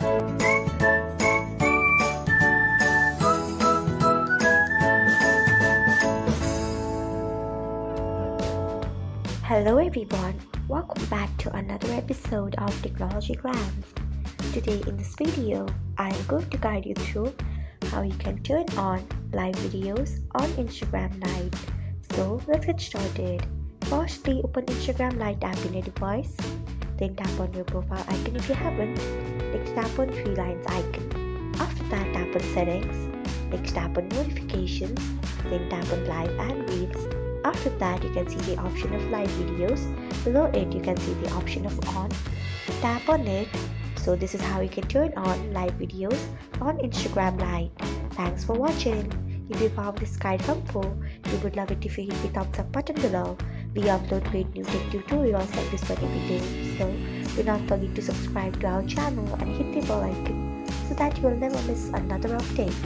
Hello everyone, welcome back to another episode of Technologyglance. Today in this video, I am going to guide you through how you can turn on live videos on Instagram Lite. So let's get started. Firstly, open Instagram Lite app in your device. Then tap on your profile icon if you haven't. Next tap on three lines icon. After that, tap on settings. Next tap on notifications. Then tap on live and reels. After that, you can see the option of live videos. Below it, you can see the option of on. Tap on it. So this is how you can turn on live videos on Instagram Lite. Thanks for watching. If you found this guide helpful, we would love it if you hit the thumbs up button below. We upload great new tech tutorials like this one every day. So do not forget to subscribe to our channel and hit the bell icon so that you will never miss another update.